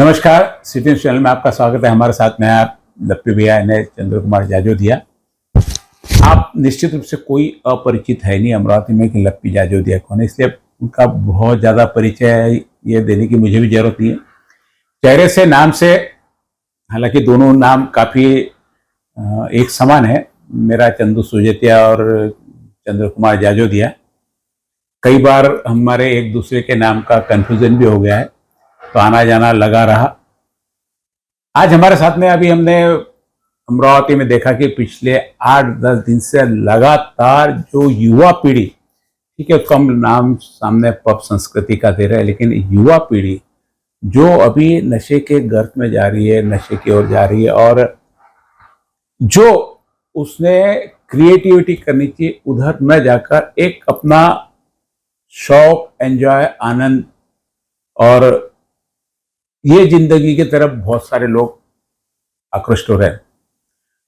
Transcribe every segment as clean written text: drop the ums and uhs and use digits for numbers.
नमस्कार, city channel में आपका स्वागत है। हमारे साथ में आप लप्पी भैया ने चंद्र कुमार जाजोदिया। आप निश्चित रूप से कोई अपरिचित है नहीं अमरावती में कि लप्पी जाजोदिया कौन है, इसलिए उनका बहुत ज़्यादा परिचय ये देने की मुझे भी जरूरत नहीं है। चेहरे से, नाम से, हालांकि दोनों नाम काफ़ी एक समान है, मेरा चंदू सुजेतिया और चंद्र कुमार जाजोदिया। कई बार हमारे एक दूसरे के नाम का कन्फ्यूजन भी हो गया है, तो आना जाना लगा रहा। आज हमारे साथ में अभी हमने अमरावती में देखा कि पिछले 8-10 दिन से लगातार जो युवा पीढ़ी, ठीक है, उसको हम नाम सामने पब संस्कृति का दे रहे हैं, लेकिन युवा पीढ़ी जो अभी नशे के गर्त में जा रही है, नशे की ओर जा रही है, और जो उसने क्रिएटिविटी करनी चाहिए उधर न जाकर एक अपना शौक, एंजॉय, आनंद और ये जिंदगी की तरफ बहुत सारे लोग आकृष्ट हो रहे हैं।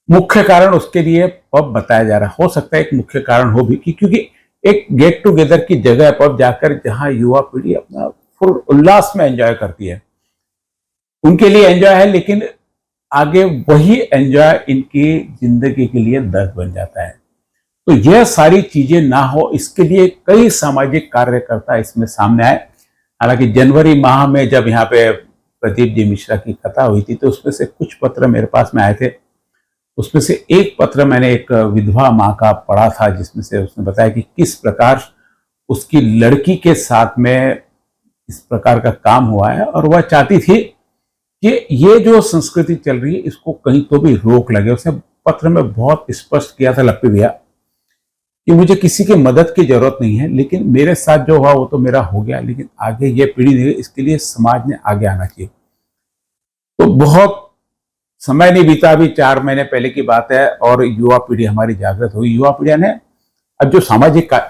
मुख्य कारण उसके लिए पब बताया जा रहा है। हो सकता है एक मुख्य कारण हो भी कि क्योंकि एक गेट टुगेदर की जगह है पब, जाकर जहां युवा पीढ़ी अपना फुल उल्लास में एंजॉय करती है। उनके लिए एंजॉय है, लेकिन आगे वही एंजॉय इनकी जिंदगी के लिए दर्द बन जाता है। तो यह सारी चीजें ना हो, इसके लिए कई सामाजिक कार्यकर्ता इसमें सामने आए। हालांकि जनवरी माह में जब यहाँ पे प्रदीप जी मिश्रा की कथा हुई थी, तो उसमें से कुछ पत्र मेरे पास में आए थे। उसमें से एक पत्र मैंने एक विधवा माँ का पढ़ा था, जिसमें से उसने बताया कि किस प्रकार उसकी लड़की के साथ में इस प्रकार का काम हुआ है, और वह चाहती थी कि ये जो संस्कृति चल रही है इसको कहीं तो भी रोक लगे। उसने पत्र में बहुत स्पष्ट किया था लप्पी भैया कि मुझे किसी की मदद की जरूरत नहीं है, लेकिन मेरे साथ जो हुआ वो तो मेरा हो गया, लेकिन आगे ये पीढ़ी नहीं, इसके लिए समाज ने आगे आना चाहिए। तो बहुत समय नहीं बीता, अभी 4 महीने पहले की बात है, और युवा पीढ़ी हमारी जागृत हुई। युवा पीढ़ी ने अब जो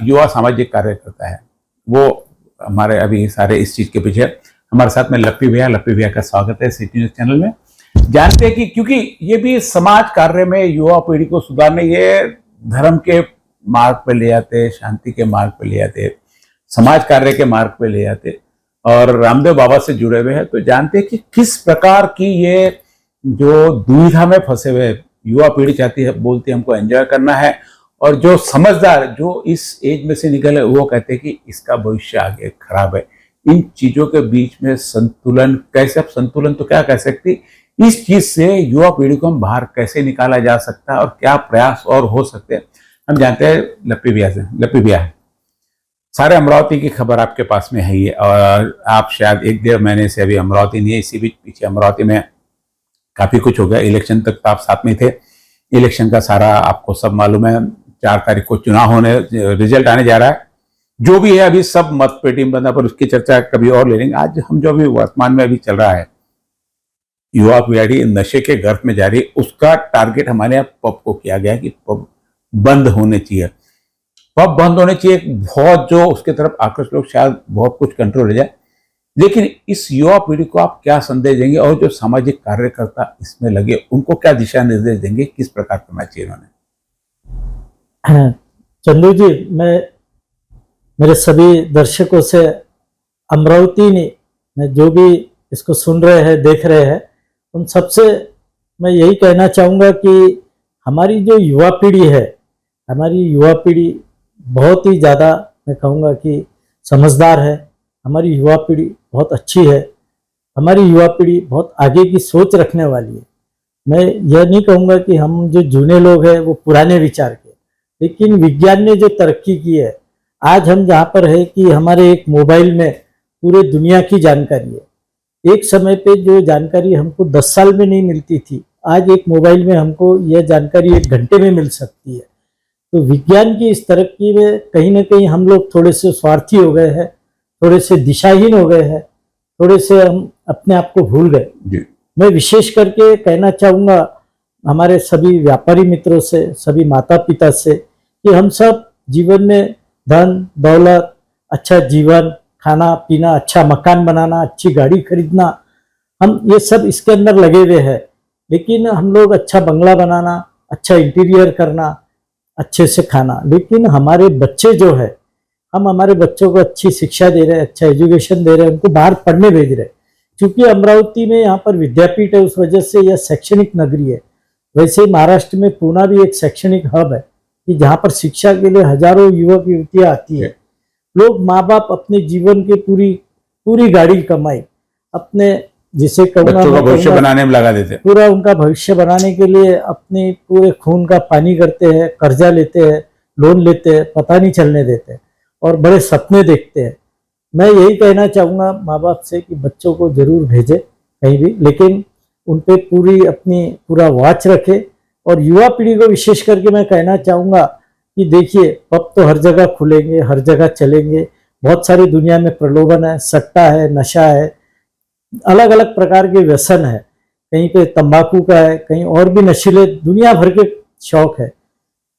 युवा सामाजिक कार्यकर्ता है वो हमारे अभी सारे इस चीज के पीछे। हमारे साथ में लप्पी भैया का स्वागत है सिटी न्यूज चैनल में। जानते हैं कि क्योंकि ये भी समाज कार्य में युवा पीढ़ी को सुधारने, ये धर्म के मार्ग पे ले जाते, शांति के मार्ग पे ले जाते, समाज कार्य के मार्ग पे ले जाते, और रामदेव बाबा से जुड़े हुए हैं। तो जानते हैं कि किस प्रकार की ये जो दुविधा में फंसे हुए युवा पीढ़ी चाहती है, बोलती है हमको एंजॉय करना है, और जो समझदार जो इस एज में से निकले वो कहते हैं कि इसका भविष्य आगे खराब है। इन चीजों के बीच में संतुलन कैसे, अब संतुलन तो क्या कह सकती, इस चीज से युवा पीढ़ी को हम बाहर कैसे निकाला जा सकता है और क्या प्रयास और हो सकते हैं, हम जानते हैं लप्पी भैया से। लप्पी भैया, सारे अमरावती की खबर आपके पास में है ही, और आप शायद 1-1.5 महीने से अभी अमरावती नहीं है। इसी बीच पीछे अमरावती में काफी कुछ हो गया। इलेक्शन तक तो आप साथ में थे, इलेक्शन का सारा आपको सब मालूम है। 4 तारीख को चुनाव होने, रिजल्ट आने जा रहा है। जो भी है अभी सब मत पेटी में बंदा, पर उसकी चर्चा कभी और ले लेंगे। आज हम जो अभी वर्तमान में अभी चल रहा है, युवा पीढ़ी नशे के गर्त में जा रही है, उसका टारगेट हमारे यहाँ पब को किया गया कि पब बंद होने चाहिए। पब बंद होने चाहिए। बहुत जो उसके तरफ आकर्षित लोग, शायद बहुत कुछ कंट्रोल हो जाए, लेकिन इस युवा पीढ़ी को आप क्या संदेश देंगे, और जो सामाजिक कार्यकर्ता इसमें लगे उनको क्या दिशा निर्देश देंगे, किस प्रकार करना चाहिए उन्होंने? चंदू जी, मैं मेरे सभी दर्शकों से अमरावती में जो भी इसको सुन रहे हैं, देख रहे हैं, उन सबसे मैं यही कहना चाहूँगा कि हमारी जो युवा पीढ़ी है, हमारी युवा पीढ़ी बहुत ही ज़्यादा, मैं कहूँगा कि समझदार है। हमारी युवा पीढ़ी बहुत अच्छी है। हमारी युवा पीढ़ी बहुत आगे की सोच रखने वाली है। मैं यह नहीं कहूँगा कि हम जो जूने लोग हैं वो पुराने विचार के, लेकिन विज्ञान ने जो तरक्की की है, आज हम जहाँ पर है कि हमारे एक मोबाइल में पूरे दुनिया की जानकारी है। एक समय पे जो जानकारी हमको 10 साल में नहीं मिलती थी, आज एक मोबाइल में हमको यह जानकारी 1 घंटे में मिल सकती है। तो विज्ञान की इस तरक्की में कहीं ना कहीं हम लोग थोड़े से स्वार्थी हो गए हैं, थोड़े से दिशाहीन हो गए हैं, थोड़े से हम अपने आप को भूल गए। मैं विशेष करके कहना चाहूँगा हमारे सभी व्यापारी मित्रों से, सभी माता पिता से, कि हम सब जीवन में धन दौलत, अच्छा जीवन, खाना पीना, अच्छा मकान बनाना, अच्छी गाड़ी खरीदना, हम ये सब इसके अंदर लगे हुए हैं। लेकिन हम लोग अच्छा बंगला बनाना, अच्छा इंटीरियर करना, अच्छे से खाना, लेकिन हमारे बच्चे जो है, हम हमारे बच्चों को अच्छी शिक्षा दे रहे हैं, अच्छा एजुकेशन दे रहे हैं, उनको बाहर पढ़ने भेज रहे हैं, चूंकि अमरावती में यहाँ पर विद्यापीठ है, उस वजह से यह शैक्षणिक नगरी है। वैसे ही महाराष्ट्र में पूना भी एक शैक्षणिक हब है कि जहाँ पर शिक्षा के लिए हजारों युवक युवतियाँ आती है। लोग माँ बाप अपने जीवन की पूरी पूरी गाड़ी कमाई अपने, जिसे बच्चों का भविष्य बनाने में लगा देते हैं, पूरा उनका भविष्य बनाने के लिए अपने पूरे खून का पानी करते हैं, कर्जा लेते हैं, लोन लेते हैं, पता नहीं चलने देते और बड़े सपने देखते हैं। मैं यही कहना चाहूँगा माँ बाप से कि बच्चों को जरूर भेजे कहीं भी, लेकिन उन पे पूरा वॉच रखे। और युवा पीढ़ी को विशेष करके मैं कहना चाहूँगा कि देखिए पब तो हर जगह खुलेंगे, हर जगह चलेंगे, बहुत सारी दुनिया में प्रलोभन है, सट्टा है, नशा है, अलग अलग प्रकार के व्यसन है, कहीं पे तंबाकू का है, कहीं और भी नशीले दुनिया भर के शौक है।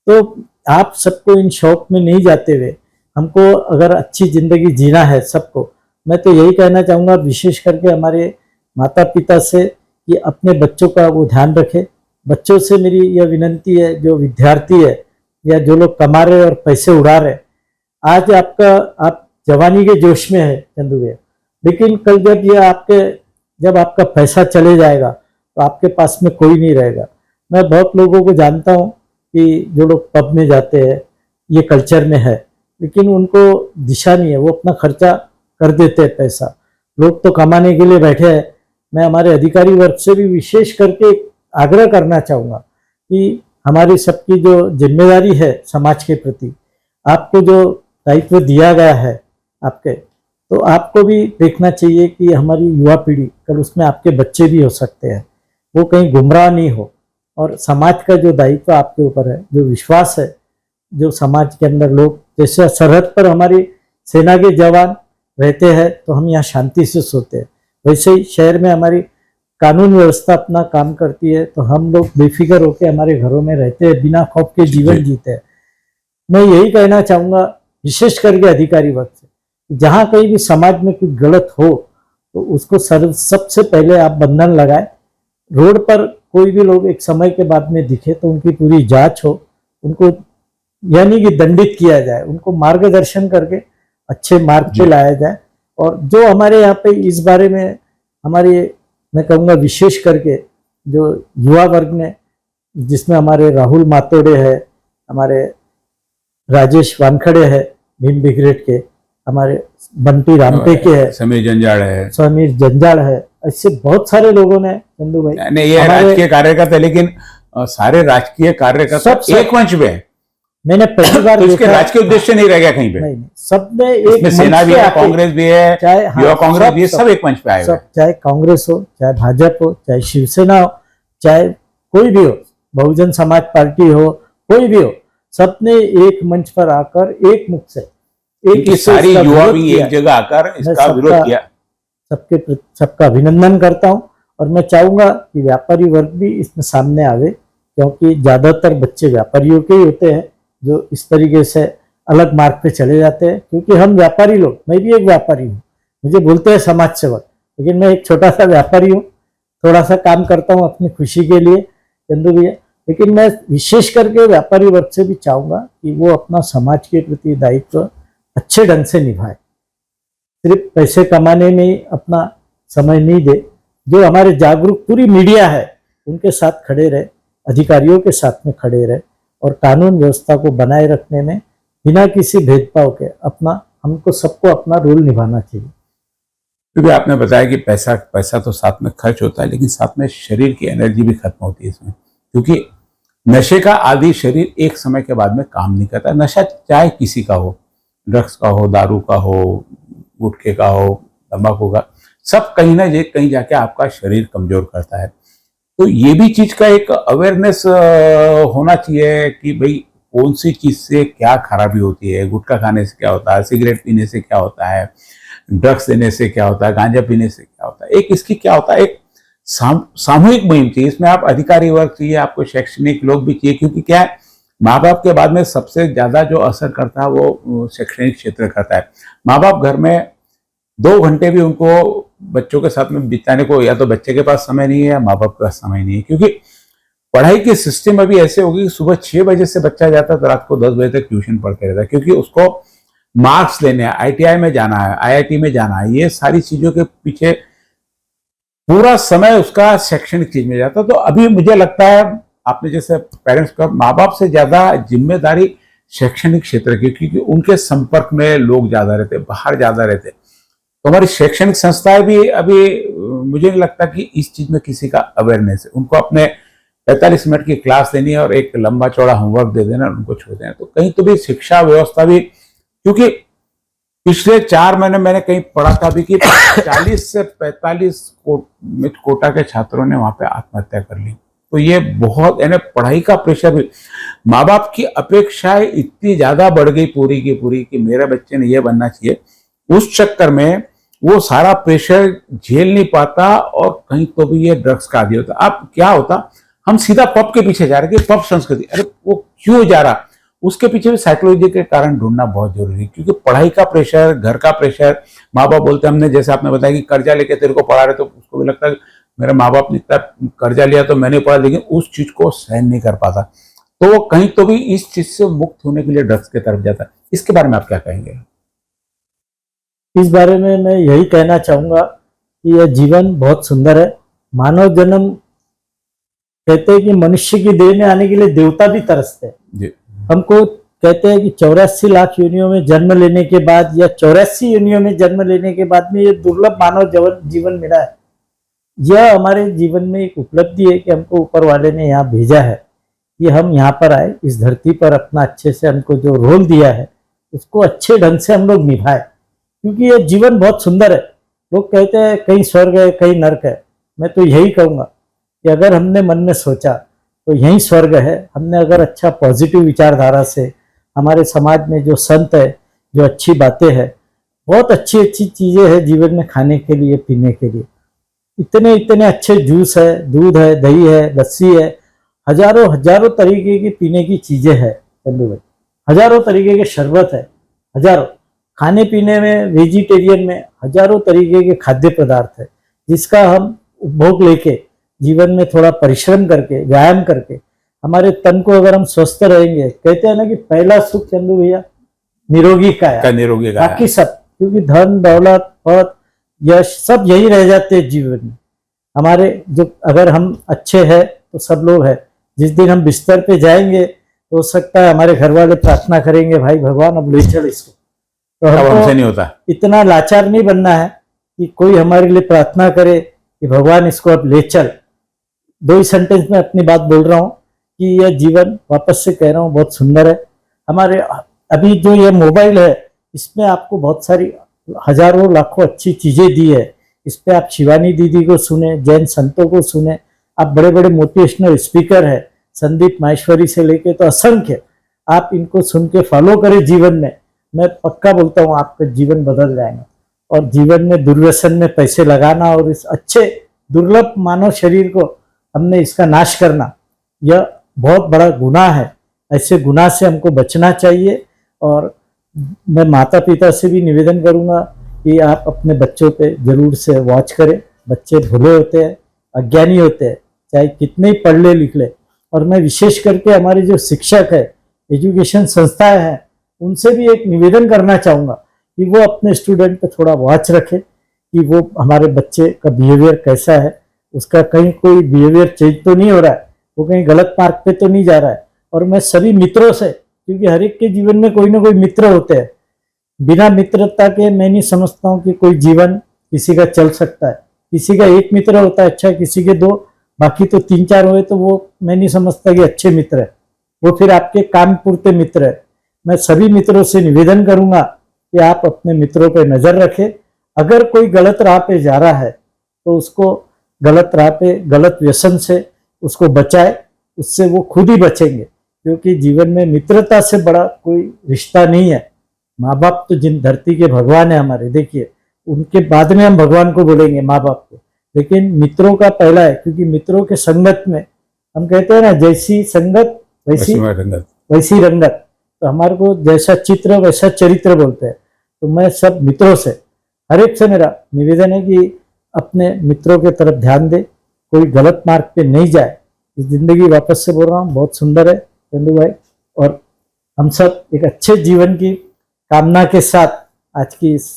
तो आप सबको इन शौक में नहीं जाते हुए हमको अगर अच्छी जिंदगी जीना है सबको, मैं तो यही कहना चाहूँगा विशेष करके हमारे माता पिता से कि अपने बच्चों का वो ध्यान रखे। बच्चों से मेरी यह विनंती है, जो विद्यार्थी है या जो लोग कमा रहे और पैसे उड़ा रहे, आज आप जवानी के जोश में है चंदू भैया, लेकिन कल जब आपका पैसा चले जाएगा तो आपके पास में कोई नहीं रहेगा। मैं बहुत लोगों को जानता हूँ कि जो लोग पब में जाते हैं, ये कल्चर में है, लेकिन उनको दिशा नहीं है, वो अपना खर्चा कर देते हैं पैसा। लोग तो कमाने के लिए बैठे हैं। मैं हमारे अधिकारी वर्ग से भी विशेष करके आग्रह करना चाहूँगा कि हमारी सबकी जो जिम्मेदारी है समाज के प्रति, आपको जो दायित्व दिया गया है आपके, तो आपको भी देखना चाहिए कि हमारी युवा पीढ़ी, कल उसमें आपके बच्चे भी हो सकते हैं, वो कहीं गुमराह नहीं हो। और समाज का जो दायित्व आपके ऊपर है, जो विश्वास है, जो समाज के अंदर लोग, जैसे सरहद पर हमारी सेना के जवान रहते हैं तो हम यहाँ शांति से सोते हैं, वैसे ही शहर में हमारी कानून व्यवस्था अपना काम करती है, तो हम लोग बेफिक्र होकर हमारे घरों में रहते हैं, बिना खौफ के जीवन जीते हैं। मैं यही कहना चाहूँगा विशेष करके अधिकारी वर्ग से, जहाँ कहीं भी समाज में कुछ गलत हो तो उसको सबसे पहले आप बंधन लगाए। रोड पर कोई भी लोग एक समय के बाद में दिखे तो उनकी पूरी जांच हो, उनको यानी कि दंडित किया जाए, उनको मार्गदर्शन करके अच्छे मार्ग पे लाया जाए। और जो हमारे यहाँ पे इस बारे में मैं कहूँगा विशेष करके जो युवा वर्ग ने, जिसमें हमारे राहुल मातोड़े है, हमारे राजेश वानखड़े है भीम ब्रिगेड के, हमारे बंटी रामटेके है, समीर जंजाड़ है, ऐसे बहुत सारे लोगों ने चंदू भाई, नहीं ये राजकीय कार्यकर्ता, लेकिन सारे राजकीय कार्यकर्ता एक मंच पे है। मैंने पहली बार तो इसके राजकीय उद्देश्य नहीं रह गया कहीं पे। नहीं, सब में एक सेना भी है, कांग्रेस भी है, चाहे युवा कांग्रेस भी है, सब एक मंच पे आए हुए, चाहे कांग्रेस हो, चाहे भाजपा हो, चाहे शिवसेना हो, चाहे कोई भी हो, बहुजन समाज पार्टी हो, कोई भी हो, सबने एक मंच पर आकर एक मुख से सारी युवा भी एक जगह आकर इसका विरोध किया। सबका अभिनंदन करता हूं। और मैं चाहूंगा कि व्यापारी वर्ग भी इसमें सामने आवे, क्योंकि ज्यादातर बच्चे व्यापारियों के ही होते हैं जो इस तरीके से अलग मार्ग पे चले जाते हैं। क्योंकि हम व्यापारी लोग, मैं भी एक व्यापारी हूँ, मुझे बोलते हैं समाज सेवक, लेकिन मैं एक छोटा सा व्यापारी हूँ, थोड़ा सा काम करता हूँ अपनी खुशी के लिए चंदू भैया। लेकिन मैं विशेष करके व्यापारी वर्ग से भी चाहूंगा कि वो अपना समाज के प्रति दायित्व अच्छे ढंग से निभाए, सिर्फ पैसे कमाने में ही अपना समय नहीं दे। जो हमारे जागरूक पूरी मीडिया है उनके साथ खड़े रहे, अधिकारियों के साथ में खड़े रहे और कानून व्यवस्था को बनाए रखने में बिना किसी भेदभाव के हमको सबको अपना रोल निभाना चाहिए। क्योंकि आपने बताया कि पैसा तो साथ में खर्च होता है, लेकिन साथ में शरीर की एनर्जी भी खत्म होती है इसमें, क्योंकि नशे का आदि शरीर एक समय के बाद में काम नहीं करता। नशा चाहे किसी का हो, ड्रग्स का हो, दारू का हो, गुटखे का हो, तंबाकू का, सब कहीं ना कहीं जाके आपका शरीर कमजोर करता है। तो ये भी चीज का एक अवेयरनेस होना चाहिए कि भाई कौन सी चीज से क्या खराबी होती है। गुटखा खाने से क्या होता है, सिगरेट पीने से क्या होता है, ड्रग्स लेने से क्या होता है, गांजा पीने से क्या होता है, एक इसकी क्या होता है। एक सामूहिक मुहिम चाहिए, इसमें आप अधिकारी वर्ग चाहिए, आपको शैक्षणिक लोग भी चाहिए, क्योंकि क्या है, माँ बाप के बाद में सबसे ज्यादा जो असर करता है वो शैक्षणिक क्षेत्र करता है। माँ बाप घर में 2 घंटे भी उनको बच्चों के साथ में बिताने को, या तो बच्चे के पास समय नहीं है या माँ बाप के पास समय नहीं है, क्योंकि पढ़ाई की सिस्टम अभी ऐसे होगी कि सुबह 6 बजे से बच्चा जाता है तो रात को 10 बजे तक ट्यूशन पढ़ते रहता है, क्योंकि उसको मार्क्स लेने हैं, ITI में जाना है, IIT में जाना है, ये सारी चीजों के पीछे पूरा समय उसका शैक्षणिक चीज में जाता। तो अभी मुझे लगता है आपने जैसे पेरेंट्स का, माँ बाप से ज्यादा जिम्मेदारी शैक्षणिक क्षेत्र की, क्योंकि उनके संपर्क में लोग ज्यादा रहते, बाहर ज्यादा रहते। तो हमारी शैक्षणिक संस्थाएं भी अभी मुझे नहीं लगता कि इस चीज में किसी का अवेयरनेस है। उनको अपने 45 मिनट की क्लास देनी है और एक लंबा चौड़ा होमवर्क दे देना, उनको छोड़ देना। तो कहीं तो भी शिक्षा व्यवस्था भी, क्योंकि पिछले 4 महीने मैंने कहीं पढ़ा था भी कि 40 से 45 कोटा के छात्रों ने वहां पे आत्महत्या कर ली। तो ये बहुत, यानी पढ़ाई का प्रेशर भी, माँ बाप की अपेक्षाएं इतनी ज्यादा बढ़ गई पूरी की पूरी कि मेरे बच्चे ने ये बनना चाहिए। उस चक्कर में वो सारा प्रेशर झेल नहीं पाता और कहीं तो भी ये ड्रग्स का आदी होता। अब क्या होता, हम सीधा पब के पीछे जा रहे हैं कि पब संस्कृति, अरे वो क्यों जा रहा, उसके पीछे भी साइकोलॉजी के कारण ढूंढना बहुत जरूरी है। क्योंकि पढ़ाई का प्रेशर, घर का प्रेशर, माँ बाप बोलते हैं, हमने जैसे आपने बताया कि कर्जा लेके तेरे को पढ़ा रहे, तो उसको भी लगता है मेरे माँ बाप ने इतना कर्जा लिया तो मैंने पढ़ा, लेकिन उस चीज को सहन नहीं कर पाता। तो वो कहीं तो भी इस चीज से मुक्त होने के लिए ड्रग्स की तरफ जाता है। इसके बारे में आप क्या कहेंगे? इस बारे में मैं यही कहना चाहूंगा कि यह जीवन बहुत सुंदर है। मानव जन्म, कहते हैं कि मनुष्य की देह में आने के लिए देवता भी तरसते हैं। जी। हमको कहते हैं कि 84 लाख योनियों में जन्म लेने के बाद या 84 योनियों में जन्म लेने के बाद में ये दुर्लभ मानव जीवन मिला है। यह हमारे जीवन में एक उपलब्धि है कि हमको ऊपर वाले ने यहाँ भेजा है कि हम यहाँ पर आए, इस धरती पर अपना अच्छे से हमको जो रोल दिया है उसको अच्छे ढंग से हम लोग निभाए, क्योंकि ये जीवन बहुत सुंदर है। लोग कहते हैं कहीं स्वर्ग है कहीं नर्क है। मैं तो यही कहूँगा कि अगर हमने मन में सोचा तो यही स्वर्ग है। हमने अगर अच्छा पॉजिटिव विचारधारा से, हमारे समाज में जो संत है, जो अच्छी बातें हैं, बहुत अच्छी अच्छी चीज़ें हैं जीवन में खाने के लिए, पीने के लिए। इतने इतने अच्छे जूस है, दूध है, दही है, लस्सी है, हजारों हजारों तरीके की पीने की चीज़ें हैं चंदू भाई, हजारों तरीके के शरबत है, हजारों खाने पीने में, वेजिटेरियन में हजारों तरीके के खाद्य पदार्थ है, जिसका हम उपभोग लेके जीवन में थोड़ा परिश्रम करके, व्यायाम करके हमारे तन को अगर हम स्वस्थ रहेंगे, कहते हैं ना कि पहला सुख चंदू भैया निरोगी काया, निरोगी काया, बाकी सब, क्योंकि धन दौलत पद यश सब यही रह जाते हैं जीवन में हमारे। जो अगर हम अच्छे हैं तो सब लोग हैं। जिस दिन हम बिस्तर पे जाएंगे तो हो सकता है हमारे घर वाले प्रार्थना करेंगे, भाई भगवान अब ले चल इसको। तो हमसे नहीं होता, इतना लाचार नहीं बनना है कि कोई हमारे लिए प्रार्थना करे कि भगवान इसको अब ले चल। 2 ही सेंटेंस में अपनी बात बोल रहा हूँ कि यह जीवन, वापस से कह रहा हूँ, बहुत सुंदर है। हमारे अभी जो ये मोबाइल है, इसमें आपको बहुत सारी हजारों लाखों अच्छी चीजें दी है। इस पे आप शिवानी दीदी को सुने, जैन संतों को सुने, आप बड़े बड़े मोटिवेशनल स्पीकर है, संदीप माहेश्वरी से लेके तो असंख्य, आप इनको सुन के फॉलो करें जीवन में। मैं पक्का बोलता हूँ आपका जीवन बदल जाएगा। और जीवन में दुर्व्यसन में पैसे लगाना और इस अच्छे दुर्लभ मानव शरीर को हमने इसका नाश करना, यह बहुत बड़ा गुनाह है। ऐसे गुनाह से हमको बचना चाहिए। और मैं माता पिता से भी निवेदन करूंगा कि आप अपने बच्चों पे जरूर से वॉच करें। बच्चे भोले होते हैं, अज्ञानी होते हैं, चाहे कितने ही पढ़ ले लिख ले। और मैं विशेष करके हमारे जो शिक्षक है, एजुकेशन संस्थाएं हैं, उनसे भी एक निवेदन करना चाहूँगा कि वो अपने स्टूडेंट पे थोड़ा वॉच रखें कि वो हमारे बच्चे का बिहेवियर कैसा है, उसका कहीं कोई बिहेवियर चेंज तो नहीं हो रहा है, वो कहीं गलत मार्ग पे तो नहीं जा रहा है। और मैं सभी मित्रों से, क्योंकि हर एक के जीवन में कोई ना कोई मित्र होते हैं, बिना मित्रता के मैं नहीं समझता हूँ कि कोई जीवन किसी का चल सकता है। किसी का एक मित्र होता है अच्छा, किसी के 2, बाकी तो 3-4 हुए तो वो मैं नहीं समझता कि अच्छे मित्र है, वो फिर आपके काम पूरते मित्र है। मैं सभी मित्रों से निवेदन करूंगा कि आप अपने मित्रों पर नजर रखें। अगर कोई गलत राह पे जा रहा है तो उसको गलत राह पे, गलत व्यसन से उसको बचाए, उससे वो खुद ही बचेंगे। क्योंकि जीवन में मित्रता से बड़ा कोई रिश्ता नहीं है। माँ बाप तो जिन धरती के भगवान है हमारे, देखिए उनके बाद में हम भगवान को बोलेंगे, माँ बाप को, लेकिन मित्रों का पहला है। क्योंकि मित्रों के संगत में हम कहते हैं ना, जैसी संगत वैसी रंगत। तो हमारे को जैसा चित्र वैसा चरित्र बोलते हैं। तो मैं सब मित्रों से, हर एक से मेरा निवेदन है कि अपने मित्रों के तरफ ध्यान दे, कोई गलत मार्ग पे नहीं जाए। जिंदगी, वापस से बोल रहा हूँ, बहुत सुंदर है चंदू भाई। और हम सब एक अच्छे जीवन की कामना के साथ आज की इस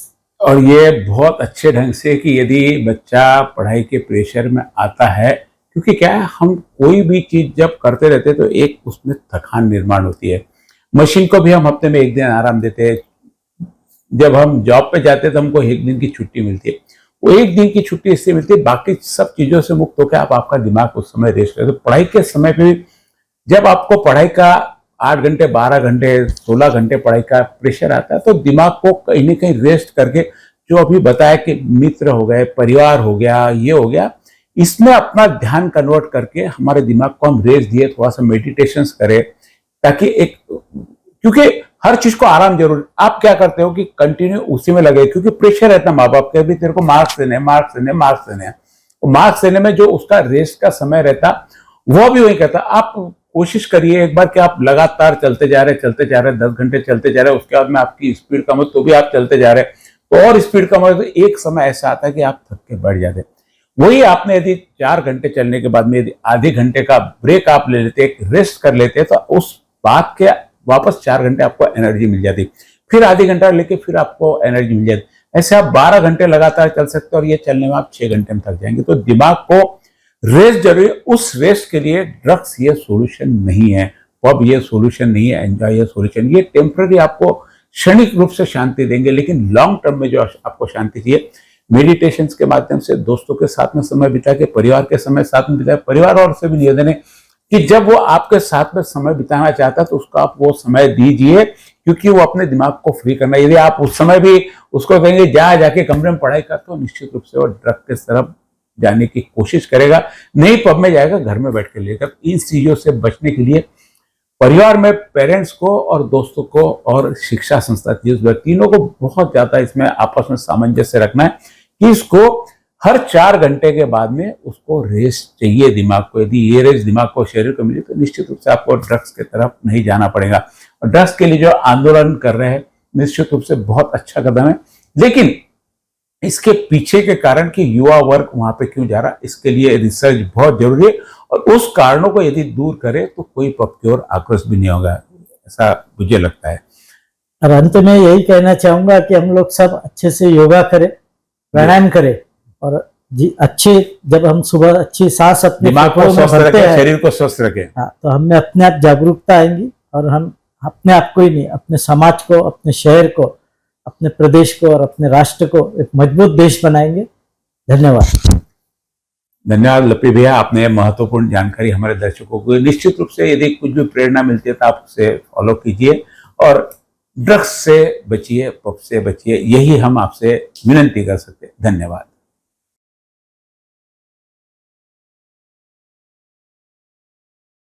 और ये बहुत अच्छे ढंग से कि यदि बच्चा पढ़ाई के प्रेशर में आता है, क्योंकि क्या है, हम कोई भी चीज जब करते रहते हैं तो एक उसमें थकान निर्माण होती है। मशीन को भी हम हफ्ते में एक दिन आराम देते हैं, जब हम जॉब पे जाते हैं तो हमको एक दिन की छुट्टी मिलती है। वो एक दिन की छुट्टी इसलिए मिलती है, बाकी सब चीजों से मुक्त होकर आप आपका दिमाग उस समय रेस्ट करते। तो पढ़ाई के समय पे भी जब आपको पढ़ाई का 8 घंटे, 12 घंटे, 16 घंटे पढ़ाई का प्रेशर आता है, तो दिमाग को कहीं ना कहीं रेस्ट करके, जो अभी बताया कि मित्र हो गए, परिवार हो गया, ये हो गया, इसमें अपना ध्यान कन्वर्ट करके हमारे दिमाग को हम रेस्ट दिए, थोड़ा सा मेडिटेशन करें, ताकि एक, क्योंकि हर चीज को आराम जरूर। आप क्या करते हो कि कंटिन्यू उसी में लगे, क्योंकि प्रेशर रहता है माँ बाप के, अभी तेरे को मार्क्स देने, मार्क्स देने, मार्क्स देने हैं। मार्क्स देने में जो उसका रेस्ट का समय रहता, वो भी वही कहता। आप कोशिश करिए एक बार कि आप लगातार चलते जा रहे 10 घंटे चलते जा रहे, उसके बाद में आपकी स्पीड कम हो तो भी आप चलते जा रहे, तो और स्पीड कम हो, तो एक समय ऐसा आता है कि आप थक के बैठ जाते। वही आपने यदि 4 घंटे चलने के बाद में यदि आधे घंटे का ब्रेक आप ले लेते, एक रेस्ट कर लेते, तो उस बात के वापस 4 घंटे आपको एनर्जी मिल जाती, फिर आधे घंटा लेके फिर आपको एनर्जी मिल जाती। ऐसे आप 12 घंटे लगातार चल सकते हो, और ये चलने में आप 6 घंटे में थक जाएंगे। तो दिमाग को रेस्ट जरूरी है। उस रेस्ट के लिए ड्रग्स ये सॉल्यूशन नहीं है, पब ये सॉल्यूशन नहीं है, एंजॉय ये सॉल्यूशन। ये टेम्पररी आपको क्षणिक रूप से शांति देंगे, लेकिन लॉन्ग टर्म में जो आपको शांति चाहिए, मेडिटेशन के माध्यम से, दोस्तों के साथ में समय बिता के, परिवार के समय साथ में बिताए। परिवार और से भी निवेदन है कि जब वो आपके साथ में समय बिताना चाहता है तो उसको आप वो समय दीजिए, क्योंकि वो अपने दिमाग को फ्री करना है। यदि आप उस समय भी उसको कहेंगे जाके कमरे में पढ़ाई कर, तो निश्चित रूप से वो ड्रग के तरफ जाने की कोशिश करेगा, नहीं पब में जाएगा, घर में बैठ के लेकर। इन चीजों से बचने के लिए परिवार में पेरेंट्स को और दोस्तों को और शिक्षा संस्था तीनों को बहुत ज्यादा इसमें आपस में सामंजस्य रखना है कि इसको हर 4 घंटे के बाद में उसको रेस्ट चाहिए दिमाग को। यदि ये रेस्ट दिमाग को, शरीर को मिले, तो निश्चित रूप से आपको ड्रग्स की तरफ नहीं जाना पड़ेगा। और ड्रग्स के लिए जो आंदोलन कर रहे हैं, निश्चित रूप से बहुत अच्छा कदम है, लेकिन इसके पीछे के कारण कि युवा वर्ग वहां पे क्यों जा रहा, इसके लिए रिसर्च बहुत जरूरी है, और उस कारणों को यदि दूर करे तो कोई पब की ओर आक्रोश भी नहीं होगा, ऐसा मुझे लगता है। और अंत में यही कहना चाहूंगा कि हम लोग सब अच्छे से योगा करें, प्राणायाम करें, और जी अच्छे, जब हम सुबह अच्छी सांस अपने दिमाग को स्वस्थ रखें, शरीर को स्वस्थ रखें, हाँ, तो हमें अपने आप जागरूकता आएंगी, और हम अपने आप को ही नहीं, अपने समाज को, अपने शहर को, अपने प्रदेश को और अपने राष्ट्र को एक मजबूत देश बनाएंगे। धन्यवाद। धन्यवाद लप्पी भैया, आपने महत्वपूर्ण जानकारी हमारे दर्शकों को। निश्चित रूप से यदि कुछ भी प्रेरणा मिलती है तो आप उसे फॉलो कीजिए, और ड्रग्स से बचिए, पब से बचिए, यही हम आपसे विनती कर सकते हैं। धन्यवाद।